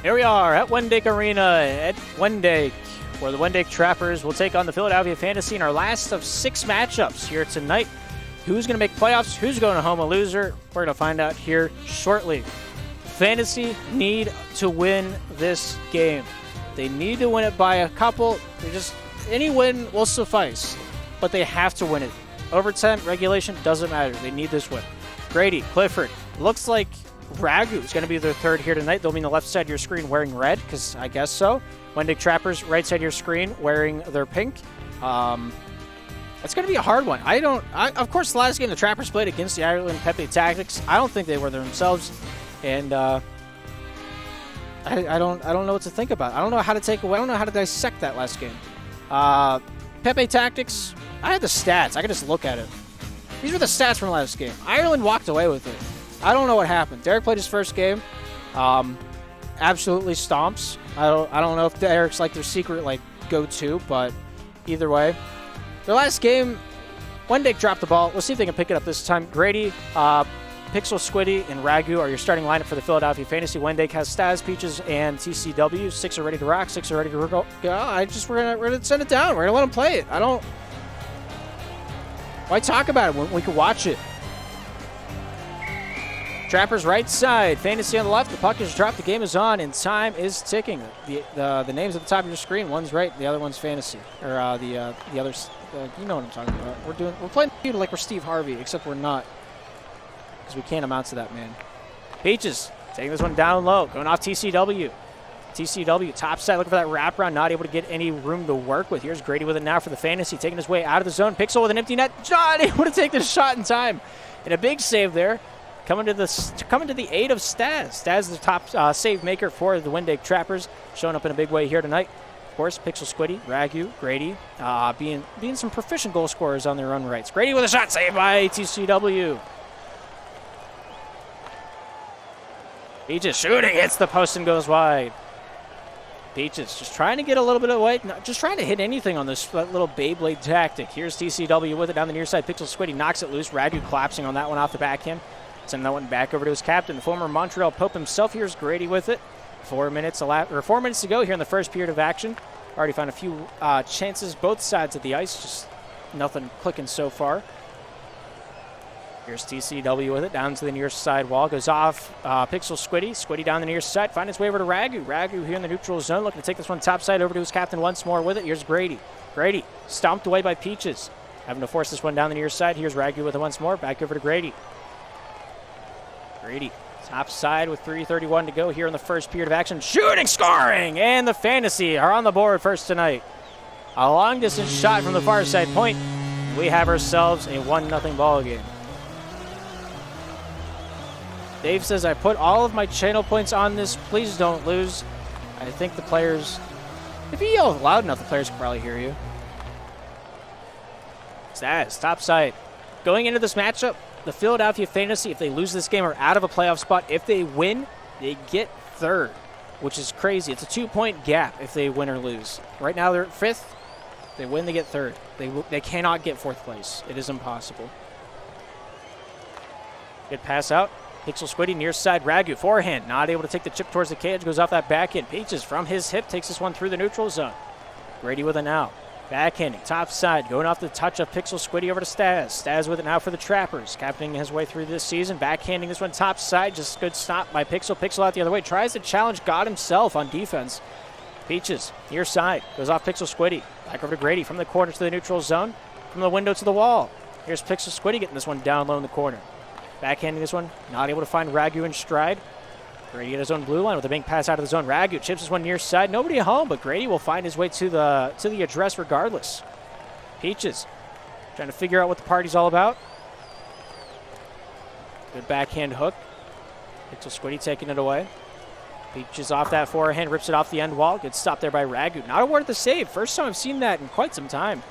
Here we are at Wendake Arena at Wendake, where the Wendake Trappers will take on the Philadelphia Phantasy in our last of 6 matchups here tonight. Who's going to make playoffs? Who's going home a loser? We're going to find out here shortly. Fantasy need to win this game. They need to win it by a couple. Any win will suffice, but they have to win it. Overtime, regulation, doesn't matter. They need this win. Grady, Clifford, looks like Ragu is going to be their third here tonight. They'll be on the left side of your screen wearing red, because I guess so. Wendake Trappers, right side of your screen wearing their pink. It's going to be a hard one. Of course, the last game the Trappers played against the Ireland Pepe Tactics, I don't think they were themselves, and I don't know what to think about. I don't know how to take away. I don't know how to dissect that last game. Pepe Tactics, I had the stats. I could just look at it. These were the stats from the last game. Ireland walked away with it. I don't know what happened. Derek played his first game. Absolutely stomps. I don't know if Derek's like their secret go-to, but either way. Their last game, Wendake dropped the ball. Let's see if they can pick it up this time. Grady, Pixel, Squiddy, and Ragu are your starting lineup for the Philadelphia Fantasy. Wendake has Staz, Peaches, and TCW. 6 are ready to rock. 6 are ready to go. We're gonna send it down. We're gonna let them play it. Why talk about it when we can watch it? Trappers right side, Fantasy on the left. The puck is dropped. The game is on, and time is ticking. The names at the top of your screen. One's right, the other one's Fantasy, or the others. You know what I'm talking about. We're playing like we're Steve Harvey, except we're not, because we can't amount to that man. Peaches taking this one down low, going off TCW. TCW top side looking for that wraparound, not able to get any room to work with. Here's Grady with it now for the Fantasy, taking his way out of the zone. Pixel with an empty net, not able to take this shot in time, and a big save there. Coming to the aid of Staz. Staz is the top save maker for the Wendake Trappers, showing up in a big way here tonight. Of course, Pixel, Squiddy, Ragu, Grady, being some proficient goal scorers on their own rights. Grady with a shot, saved by TCW. Peaches shooting, hits the post and goes wide. Peaches just trying to get a little bit away, just trying to hit anything on this little Beyblade tactic. Here's TCW with it down the near side. Pixel, Squiddy knocks it loose. Ragu collapsing on that one off the backhand. Sending that one back over to his captain, the former Montreal Pope himself. Here's Grady with it. 4 minutes to go here in the first period of action. Already found a few chances both sides of the ice, just nothing clicking so far. Here's TCW with it down to the near side wall. Goes off Pixel, Squiddy. Squiddy down the near side. Find his way over to Ragu. Ragu here in the neutral zone, looking to take this one top side over to his captain once more with it. Here's Grady. Grady stomped away by Peaches. Having to force this one down the near side. Here's Ragu with it once more. Back over to Grady. Grady, top side with 3:31 to go here in the first period of action. Shooting, scoring, and the Fantasy are on the board first tonight. A long-distance shot from the far side point. We have ourselves a 1-0 ball game. Dave says, I put all of my channel points on this. Please don't lose. I think the players, if you yell loud enough, the players can probably hear you. Staz, top side. Going into this matchup, the Philadelphia Fantasy, if they lose this game, are out of a playoff spot. If they win, they get third, which is crazy. It's a 2-point gap if they win or lose. Right now, they're at 5th. If they win, they get third. They cannot get 4th place. It is impossible. Good pass out. Pixel, Squiddy, near side. Ragu, forehand. Not able to take the chip towards the cage. Goes off that backhand. Peaches from his hip takes this one through the neutral zone. Grady with it now. Backhanding, top side, going off the touch of Pixel, Squiddy over to Staz. Staz with it now for the Trappers, captaining his way through this season. Backhanding this one top side, just good stop by Pixel. Pixel out the other way, tries to challenge God himself on defense. Peaches, near side, goes off Pixel, Squiddy. Back over to Grady from the corner to the neutral zone, from the window to the wall. Here's Pixel, Squiddy getting this one down low in the corner. Backhanding this one, not able to find Ragu in stride. Grady at his own blue line with a big pass out of the zone. Ragu chips this one near side. Nobody at home, but Grady will find his way to the address regardless. Peaches trying to figure out what the party's all about. Good backhand hook. Pixel, Squiddy taking it away. Peaches off that forehand, rips it off the end wall. Good stop there by Ragu. Not awarded the save. First time I've seen that in quite some time.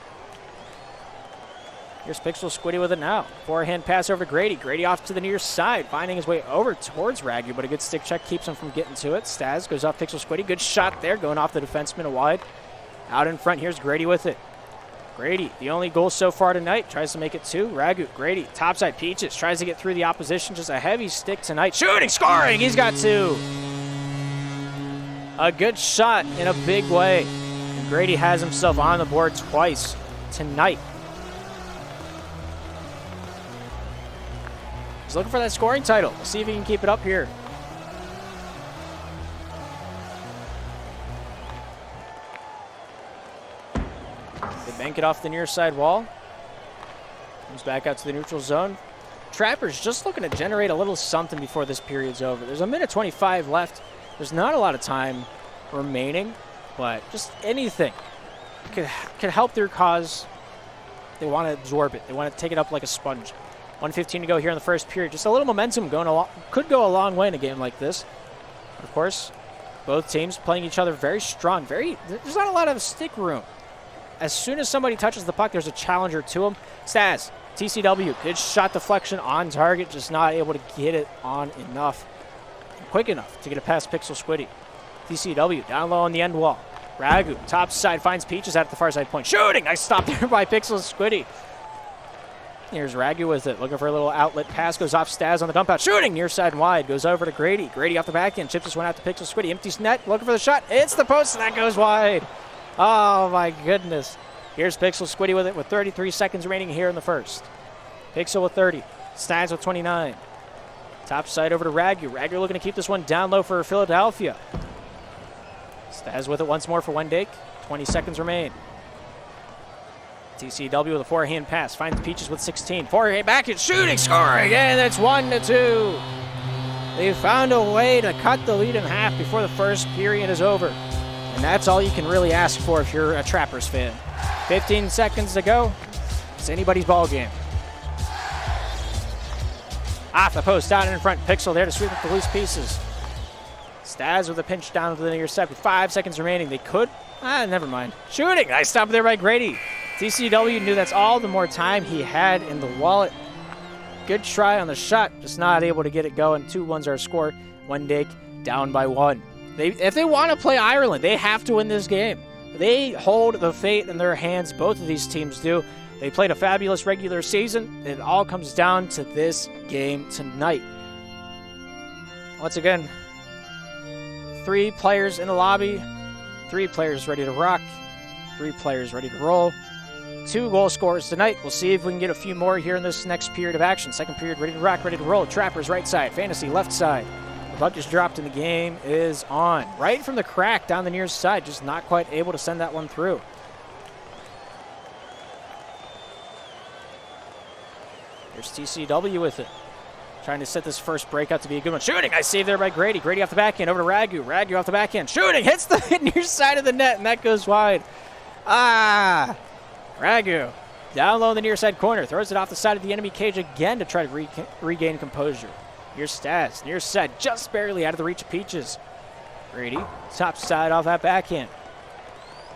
Here's Pixel, Squiddy with it now. Forehand pass over to Grady. Grady off to the near side, finding his way over towards Ragu, but a good stick check keeps him from getting to it. Staz goes off Pixel, Squiddy. Good shot there, going off the defenseman wide. Out in front, here's Grady with it. Grady, the only goal so far tonight, tries to make it 2. Ragu, Grady, topside, Peaches, tries to get through the opposition. Just a heavy stick tonight. Shooting, scoring, he's got 2. A good shot in a big way. And Grady has himself on the board twice tonight. He's looking for that scoring title. We'll see if he can keep it up here. They bank it off the near side wall. Comes back out to the neutral zone. Trappers just looking to generate a little something before this period's over. There's a minute 25 left. There's not a lot of time remaining, but just anything could help their cause. They want to absorb it. They want to take it up like a sponge. 1:15 to go here in the first period. Just a little momentum could go a long way in a game like this. Of course, both teams playing each other very strong. There's not a lot of stick room. As soon as somebody touches the puck, there's a challenger to him. Staz, TCW, good shot deflection on target, just not able to get it on enough. Quick enough to get it past Pixel Squiddy. TCW down low on the end wall. Ragu, top side, finds Peaches out at the far side point. Shooting! Nice stop there by Pixel Squiddy. Here's Ragu with it, looking for a little outlet pass, goes off Staz on the dump out. Shooting! Near side and wide, goes over to Grady. Grady off the back end, chips this one out to Pixel Squiddy. Empties net, looking for the shot. It's the post, and that goes wide. Oh my goodness. Here's Pixel Squiddy with it with 33 seconds remaining here in the first. Pixel with 30. Staz with 29. Top side over to Ragu. Ragu looking to keep this one down low for Philadelphia. Staz with it once more for Wendake. 20 seconds remain. TCW with a forehand pass. Finds Peaches with 16. Forehand back and shooting, scoring, and it's 1-2. They found a way to cut the lead in half before the first period is over. And that's all you can really ask for if you're a Trappers fan. 15 seconds to go. It's anybody's ball game. Off the post, down in front. Pixel there to sweep up the loose pieces. Staz with a pinch down to the near side with 5 seconds remaining. They could. Never mind. Shooting. Nice stop there by Grady. TCW knew that's all the more time he had in the wallet. Good try on the shot. Just not able to get it going. 2-1's our score. Wendake down by 1. If they want to play Ireland, they have to win this game. They hold the fate in their hands. Both of these teams do. They played a fabulous regular season. It all comes down to this game tonight. Once again, 3 players in the lobby, 3 players ready to rock, 3 players ready to roll. 2 goal scorers tonight. We'll see if we can get a few more here in this next period of action. Second period, ready to rock, ready to roll. Trappers right side, Phantasy left side. The puck just dropped and the game is on. Right from the crack down the near side, just not quite able to send that one through. Here's TCW with it. Trying to set this first breakout to be a good one. Shooting! Nice save there by Grady. Grady off the backhand over to Ragu. Ragu off the backhand. Shooting! Hits the near side of the net, and that goes wide. Ragu down low in the near side corner. Throws it off the side of the enemy cage again to try to regain composure. Here's Staz. Near side, just barely out of the reach of Peaches. Grady, top side off that backhand.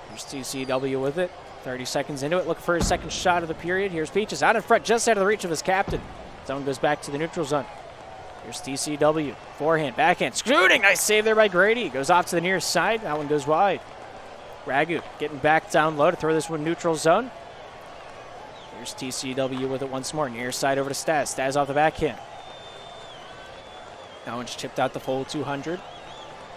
Here's TCW with it. 30 seconds into it, looking for his second shot of the period. Here's Peaches out in front, just out of the reach of his captain. Zone goes back to the neutral zone. Here's TCW. Forehand, backhand, shooting! Nice save there by Grady. Goes off to the near side. That one goes wide. Ragu getting back down low to throw this one neutral zone. Here's TCW with it once more. Near side over to Staz. Staz off the backhand. That one's chipped out the full 200.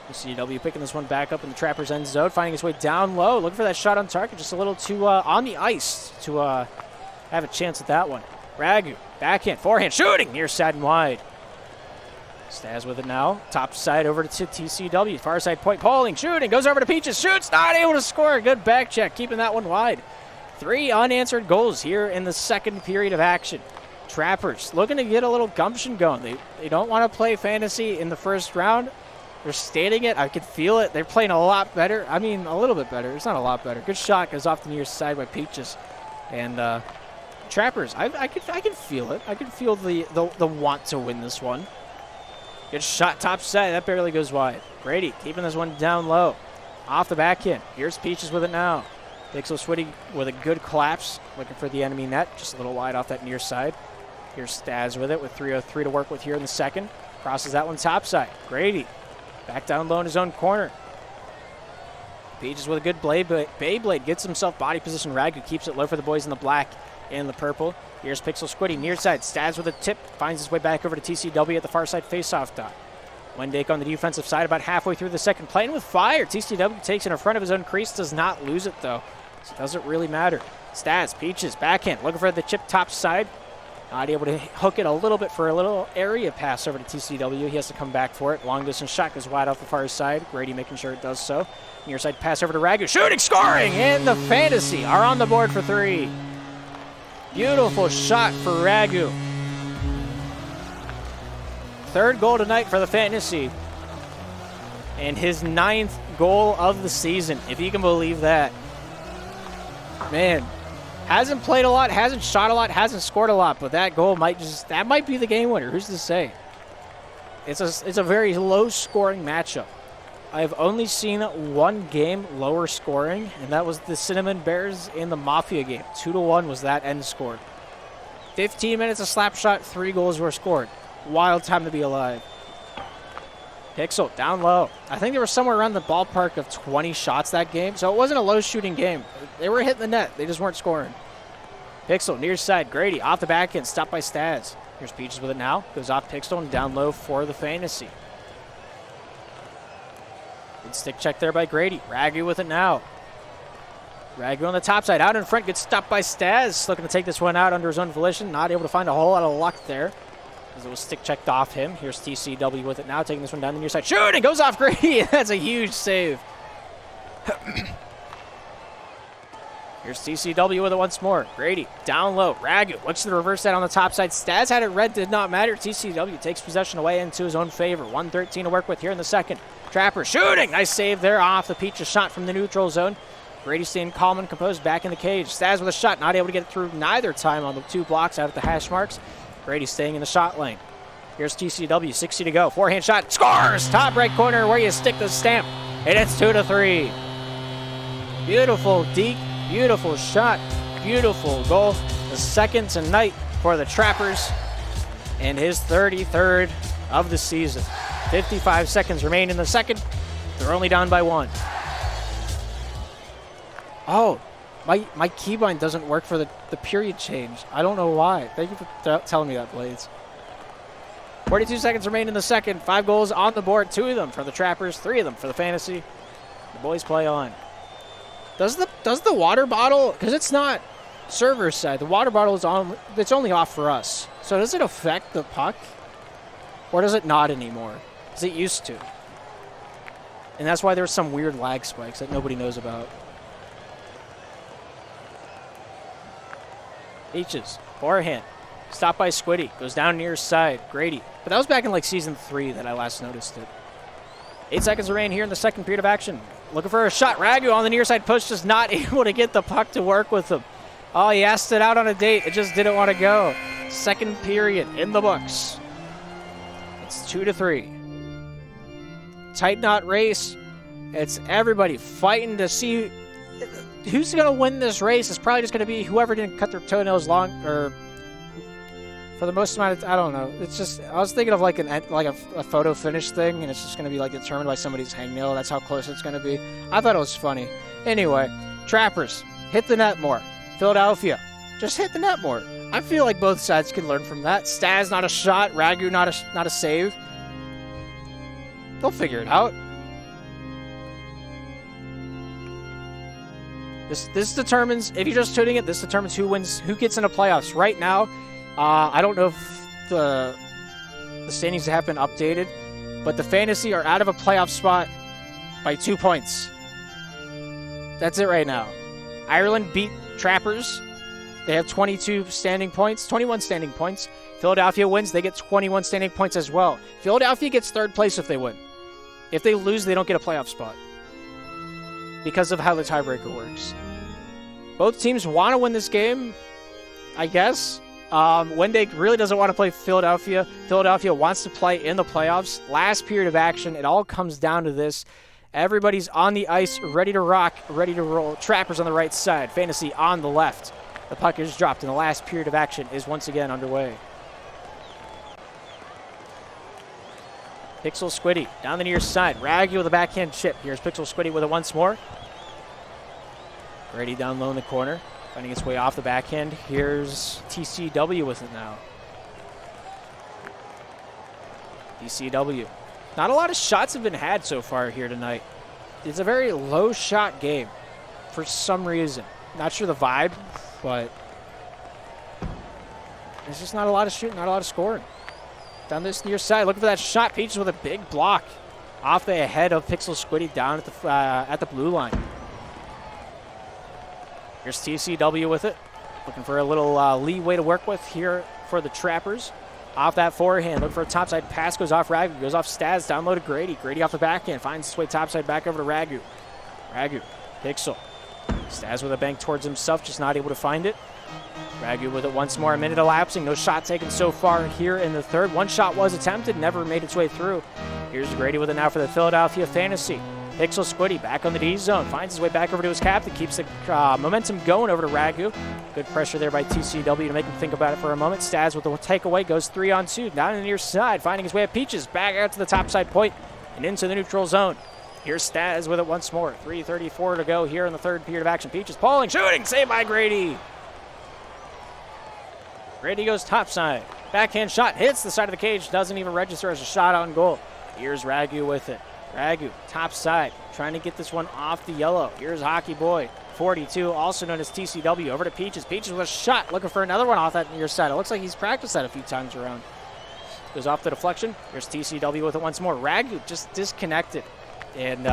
TCW picking this one back up in the Trappers' end zone, finding his way down low, looking for that shot on target, just a little too on the ice to have a chance at that one. Ragu, backhand, forehand, shooting, near side and wide. Staz with it now, top side over to TCW, far side point, Poling, shooting, goes over to Peaches, shoots, not able to score, good back check, keeping that one wide. 3 unanswered goals here in the second period of action. Trappers looking to get a little gumption going. They don't want to play Fantasy in the first round. They're stating it. I could feel it. They're playing a lot better. I mean, a little bit better. It's not a lot better. Good shot goes off the near side by Peaches. And Trappers, I can feel it. I can feel the want to win this one. Good shot top side. That barely goes wide. Grady keeping this one down low. Off the backhand. Here's Peaches with it now. Pixel Squiddy with a good collapse. Looking for the enemy net. Just a little wide off that near side. Here's Staz with it with 3:03 to work with here in the second. Crosses that one top side. Grady back down low in his own corner. Peaches with a good Beyblade. Gets himself body position. Ragu keeps it low for the boys in the black and the purple. Here's Pixel Squiddy near side. Staz with a tip. Finds his way back over to TCW at the far side faceoff dot. Wendake on the defensive side about halfway through the second, playing with fire. TCW takes it in front of his own crease, does not lose it though. So it doesn't really matter. Stats, Peaches, backhand, looking for the chip top side. Not able to hook it a little bit for a little area pass over to TCW. He has to come back for it. Long distance shot goes wide off the far side. Grady making sure it does so. Near side pass over to Ragu. Shooting, scoring, and the Fantasy are on the board for 3. Beautiful shot for Ragu. Third goal tonight for the Fantasy. And his 9th goal of the season, if you can believe that. Man. Hasn't played a lot, hasn't shot a lot, hasn't scored a lot, but that goal might be the game winner. Who's to say? It's a very low-scoring matchup. I've only seen one game lower scoring, and that was the Cinnamon Bears in the Mafia game. 2-1 was that end score. 15 minutes of slap shot, 3 goals were scored. Wild time to be alive. Pixel down low. I think they were somewhere around the ballpark of 20 shots that game, so it wasn't a low-shooting game. They were hitting the net. They just weren't scoring. Pixel, near side. Grady, off the back end. Stopped by Staz. Here's Peaches with it now. Goes off Pixel and down low for the Fantasy. Good stick check there by Grady. Ragu with it now. Ragu on the top side. Out in front. Good stop by Staz. Looking to take this one out under his own volition. Not able to find a whole lot of luck there, as it was stick checked off him. Here's TCW with it now. Taking this one down the near side. Shooting! Goes off Grady. That's a huge save. Here's TCW with it once more. Grady, down low. Ragu looks to the reverse side on the top side. Staz had it red, did not matter. TCW takes possession away into his own favor. 1:13 to work with here in the second. Trapper shooting. Nice save there off the Peaches shot from the neutral zone. Grady staying calm and composed back in the cage. Staz with a shot, not able to get it through neither time on the 2 blocks out at the hash marks. Grady staying in the shot lane. Here's TCW, 60 to go. Forehand shot, scores! Top right corner where you stick the stamp. And it's 2-3. Beautiful deke. Beautiful shot, beautiful goal. The second tonight for the Trappers, and his 33rd of the season. 55 seconds remain in the second. They're only down by 1. Oh, my keybind doesn't work for the period change. I don't know why. Thank you for telling me that, Blades. 42 seconds remain in the second. 5 goals on the board. 2 of them for the Trappers, 3 of them for the Fantasy. The boys play on. Does the water bottle, because it's not server side, the water bottle is on, it's only off for us. So does it affect the puck? Or does it not anymore? Because it used to. And that's why there's some weird lag spikes that nobody knows about. Peaches, forehand. Stop by Squiddy. Goes down near side. Grady. But that was back in like season 3 that I last noticed it. 8 seconds remain here in the second period of action. Looking for a shot. Ragu on the near side push, just not able to get the puck to work with him. Oh, he asked it out on a date. It just didn't want to go. Second period in the books. It's 2-3. Tight knot race. It's everybody fighting to see who's going to win this race. It's probably just going to be whoever didn't cut their toenails long, or for the most amount of, I don't know. It's just, I was thinking of like a photo finish thing, and it's just going to be like determined by somebody's hangnail. That's how close it's going to be. I thought it was funny. Anyway, Trappers, hit the net more. Philadelphia, just hit the net more. I feel like both sides can learn from that. Staz, not a shot. Ragu, not a save. They'll figure it out. This determines, if you're just tuning it, this determines who wins, who gets into playoffs. Right now, I don't know if the standings have been updated, but the Fantasy are out of a playoff spot by 2 points. That's it right now. Ireland beat Trappers. They have 22 standing points, 21 standing points. Philadelphia wins, they get 21 standing points as well. Philadelphia gets 3rd place if they win. If they lose, they don't get a playoff spot because of how the tiebreaker works. Both teams want to win this game, I guess. Wendake really doesn't want to play Philadelphia. Philadelphia wants to play in the playoffs. Last period of action, it all comes down to this. Everybody's on the ice, ready to rock, ready to roll. Trappers on the right side, Fantasy on the left. The puck is dropped, and the last period of action is once again underway. Pixel Squiddy down the near side. Ragu with a backhand chip. Here's Pixel Squiddy with it once more. Grady down low in the corner, finding its way off the backhand. Here's TCW with it now. TCW Not a lot of shots have been had so far here tonight. It's a very low shot game for some reason. Not sure the vibe, but there's just not a lot of shooting, not a lot of scoring. Down this near side, looking for that shot. Peaches with a big block off the head of Pixel Squiddy down at the blue line. Here's TCW with it. Looking for a little leeway to work with here for the Trappers. Off that forehand, looking for a topside pass, goes off Ragu, goes off Staz, down low to Grady. Grady off the backhand, finds his way topside back over to Ragu. Ragu, Pixel. Staz with a bank towards himself, just not able to find it. Ragu with it once more, a minute elapsing. No shot taken so far here in the third. One shot was attempted, never made its way through. Here's Grady with it now for the Philadelphia Fantasy. Pixel Squiddy back on the D zone, finds his way back over to his captain, keeps the momentum going over to Ragu. Good pressure there by TCW to make him think about it for a moment. Staz with the takeaway, goes 3-on-2, down in the near side, finding his way at Peaches, back out to the top side point and into the neutral zone. Here's Staz with it once more. 3:34 to go here in the third period of action. Peaches pulling, shooting, saved by Grady. Grady goes topside. Backhand shot, hits the side of the cage, doesn't even register as a shot on goal. Here's Ragu with it. Ragu, top side, trying to get this one off the yellow. Here's Hockey Boy, 42, also known as TCW, over to Peaches. Peaches with a shot, looking for another one off that near side. It looks like he's practiced that a few times around. Goes off the deflection. Here's TCW with it once more. Ragu just disconnected. And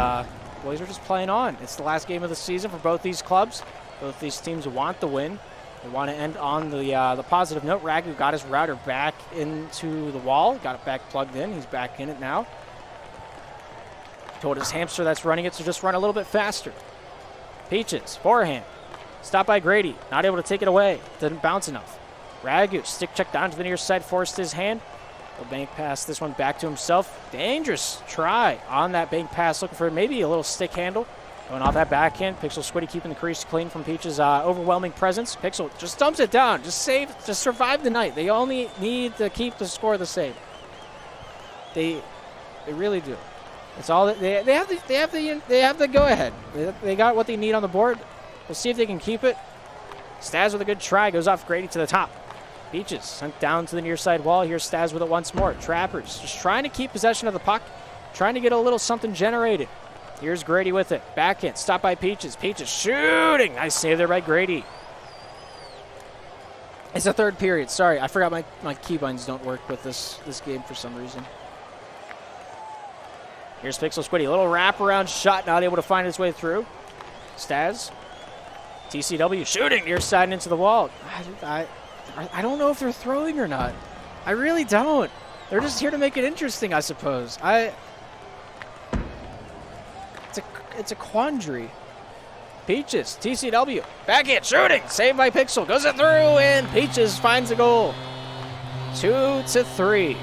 boys are just playing on. It's the last game of the season for both these clubs. Both these teams want the win. They want to end on the positive note. Ragu got his router back into the wall. Got it back plugged in. He's back in it now. Told his hamster that's running it to just run a little bit faster. Peaches, forehand. Stopped by Grady. Not able to take it away. Didn't bounce enough. Ragu, stick check down to the near side. Forced his hand. Will bank pass this one back to himself. Dangerous try on that bank pass. Looking for maybe a little stick handle. Going off that backhand. Pixel Squiddy keeping the crease clean from Peach's overwhelming presence. Pixel just dumps it down. Just survive the night. They only need to keep the score the same. They really do. It's all that they have the go ahead. They got what they need on the board. We'll see if they can keep it. Staz with a good try, goes off Grady to the top. Peaches sent down to the near side wall. Here's Staz with it once more. Trappers just trying to keep possession of the puck, trying to get a little something generated. Here's Grady with it. Backhand, stopped by Peaches. Peaches shooting. Nice save there by Grady. It's the third period. Sorry, I forgot my keybinds don't work with this game for some reason. Here's Pixel Squiddy. A little wraparound shot, not able to find his way through. Staz. TCW shooting near side and into the wall. I don't know if they're throwing or not. I really don't. They're just here to make it interesting, I suppose. It's a quandary. Peaches, TCW, backhand shooting, saved by Pixel, goes it through, and Peaches finds a goal. 2-3.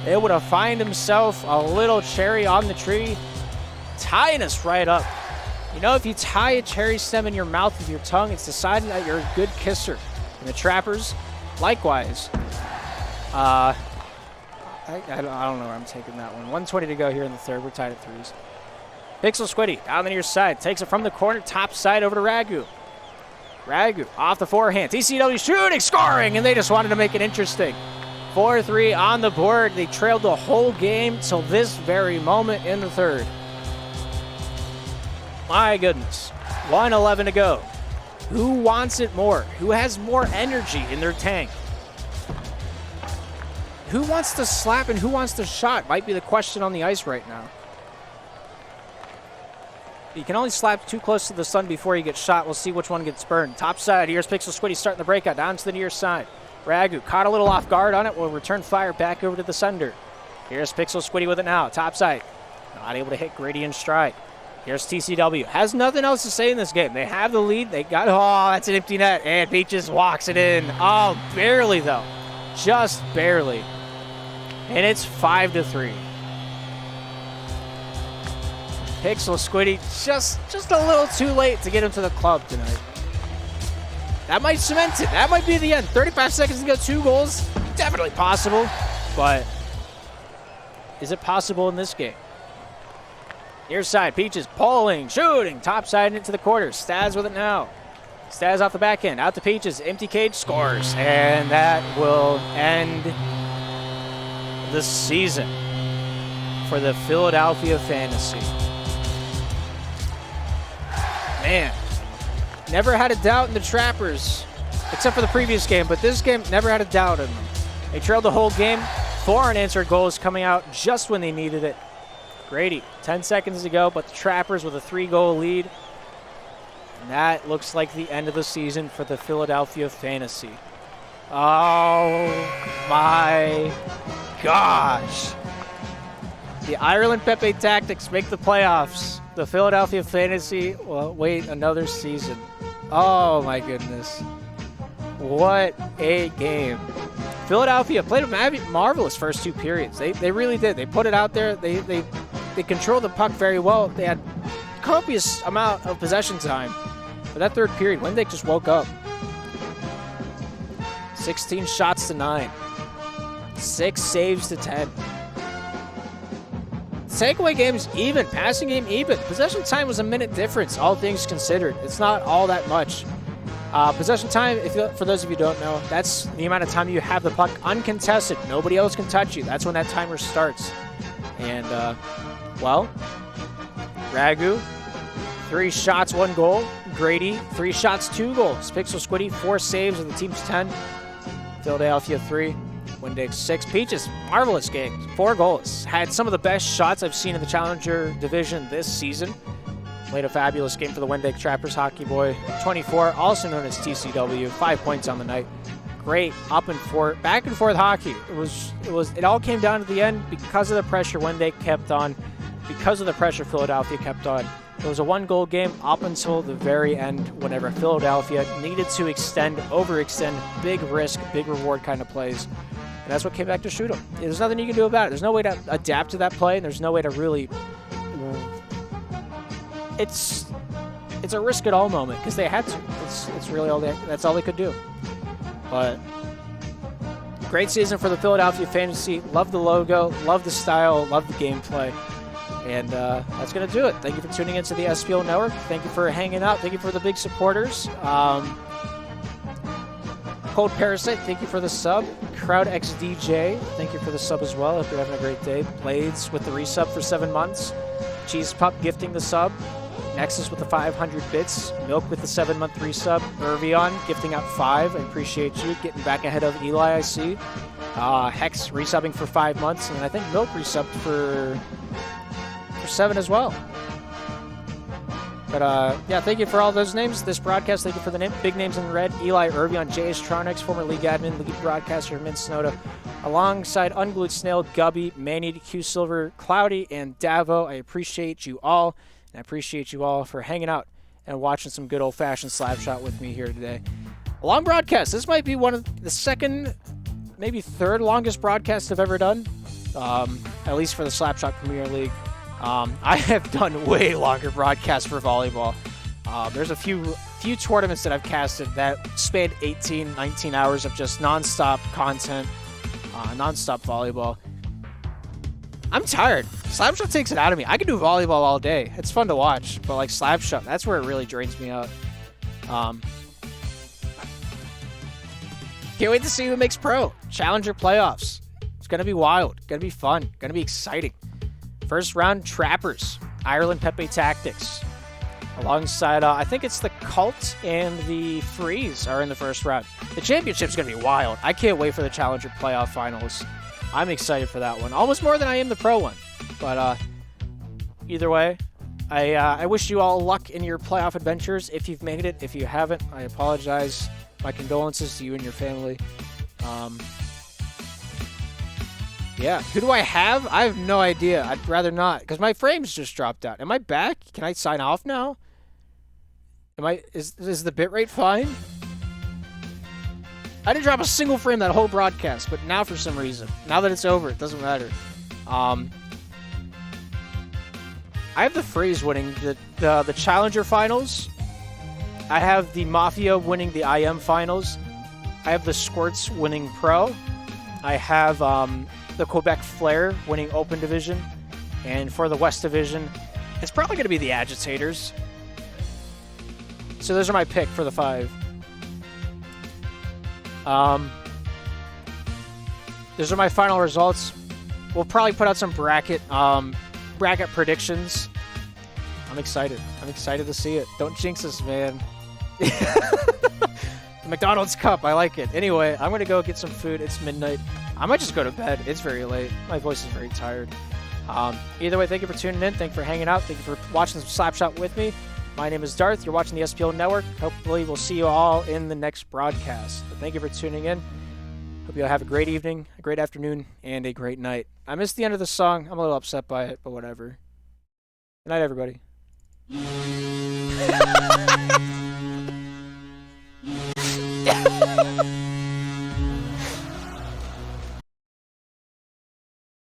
Able to find himself a little cherry on the tree, tying us right up. You know, if you tie a cherry stem in your mouth with your tongue, it's deciding that you're a good kisser. And the Trappers, likewise. I don't know where I'm taking that one. 1:20 to go here in the third. We're tied at threes. Pixel Squiddy down the near side. Takes it from the corner, top side over to Ragu. Ragu off the forehand. TCW shooting, scoring, and they just wanted to make it interesting. 4-3 on the board. They trailed the whole game till this very moment in the third. My goodness. 1:11 to go. Who wants it more? Who has more energy in their tank? Who wants to slap and who wants to shot? Might be the question on the ice right now. You can only slap too close to the sun before you get shot. We'll see which one gets burned. Top side, here's Pixel Squiddy starting the breakout down to the near side. Ragu caught a little off guard on it. Will return fire back over to the sender. Here's Pixel Squiddy with it now. Top side. Not able to hit Grady in stride. Here's TCW. Has nothing else to say in this game. They have the lead. They got, oh, that's an empty net. And Peaches walks it in. Oh, barely though. Just barely. And it's 5-3. Pixel Squiddy just a little too late to get him to the club tonight. That might cement it. That might be the end. 35 seconds to go, 2 goals. Definitely possible. But is it possible in this game? Near side, Peaches pulling, shooting, top side into the quarter. Staz with it now. Staz off the backhand, out to Peaches, empty cage, scores. And that will end the season. for the Philadelphia Phantasy. Man, never had a doubt in the Trappers, except for the previous game, but this game, never had a doubt in them. They trailed the whole game, 4 unanswered goals coming out just when they needed it. Grady, 10 seconds to go, but the Trappers with a 3-goal lead. And that looks like the end of the season for the Philadelphia Phantasy. Oh my gosh. The Ireland Pepe Tactics make the playoffs. The Philadelphia Fantasy will wait another season. Oh my goodness. What a game. Philadelphia played a marvelous first 2 periods. They really did. They put it out there. They controlled the puck very well. They had copious amount of possession time. But that third period, Wendake just woke up. 16 shots to 9. 6 saves to 10. Takeaway game's even. Passing game even. Possession time was a minute difference, all things considered. It's not all that much. Possession time, for those of you who don't know, that's the amount of time you have the puck uncontested. Nobody else can touch you. That's when that timer starts. And, well, Ragu, 3 shots, 1 goal. Grady, 3 shots, 2 goals. Pixel Squiddy, 4 saves of the team's 10. Philadelphia 3. Wendake 6. Peaches, marvelous game. 4 goals. Had some of the best shots I've seen in the Challenger Division this season. Played a fabulous game for the Wendake Trappers Hockey Boy. 24, also known as TCW. 5 points on the night. Great back and forth hockey. It all came down to the end because of the pressure Wendake kept on. Because of the pressure Philadelphia kept on. It was a 1-goal game up until the very end whenever Philadelphia needed to overextend, big risk, big reward kind of plays. And that's what came back to shoot them. There's nothing you can do about it. There's no way to adapt to that play, and there's no way to really... It's a risk-it-all moment because they had to. It's really that's all they could do. But great season for the Philadelphia Fantasy. Love the logo, love the style, love the gameplay. And that's going to do it. Thank you for tuning into the SPL Network. Thank you for hanging out. Thank you for the big supporters. Cold Parasite, thank you for the sub. Crowd XDJ, thank you for the sub as well. Hope you're having a great day. Blades with the resub for 7 months. Cheese Pup gifting the sub. Nexus with the 500 bits. Milk with the 7-month resub. Irvion gifting out 5. I appreciate you. Getting back ahead of Eli, I see. Hex resubbing for 5 months. And I think Milk resubbed for 7 as well. But yeah, thank you for all those names. This broadcast, thank you for the big names in red. Eli Irvion, JS Tronics, former league admin, league broadcaster, Min Snowda, alongside Unglued Snail, Gubby, Manny, Q Silver, Cloudy, and Davo. I appreciate you all, and I appreciate you all for hanging out and watching some good old-fashioned Slapshot with me here today. A long broadcast. This might be one of the second, maybe third longest broadcasts I've ever done, at least for the Slapshot Premier League. I have done way longer broadcasts for volleyball. There's a few tournaments that I've casted that spanned 18, 19 hours of just nonstop content, nonstop volleyball. I'm tired. Slapshot takes it out of me. I can do volleyball all day. It's fun to watch, but like Slapshot, that's where it really drains me out. Can't wait to see who makes pro. Challenger playoffs. It's going to be wild. Going to be fun. Going to be exciting. First round, Trappers, Ireland Pepe Tactics. Alongside, I think it's the Cult and the Freeze are in the first round. The championship's going to be wild. I can't wait for the Challenger playoff finals. I'm excited for that one. Almost more than I am the pro one. But either way, I wish you all luck in your playoff adventures if you've made it. If you haven't, I apologize. My condolences to you and your family. Yeah, who do I have? I have no idea. I'd rather not, because my frames just dropped out. Am I back? Can I sign off now? Is the bitrate fine? I didn't drop a single frame that whole broadcast, but now for some reason, now that it's over, it doesn't matter. I have the Freeze winning the Challenger finals. I have the Mafia winning the IM finals. I have the Squirts winning pro. I have the Quebec Flare winning Open Division. And for the West Division, it's probably going to be the Agitators. So those are my pick for the 5. Those are my final results. We'll probably put out some bracket predictions. I'm excited. I'm excited to see it. Don't jinx us, man. The McDonald's cup. I like it. Anyway, I'm going to go get some food. It's midnight. I might just go to bed. It's very late. My voice is very tired. Either way, thank you for tuning in. Thank you for hanging out. Thank you for watching some Slapshot with me. My name is Darth. You're watching the SPL Network. Hopefully, we'll see you all in the next broadcast. But thank you for tuning in. Hope you all have a great evening, a great afternoon, and a great night. I missed the end of the song. I'm a little upset by it, but whatever. Good night, everybody.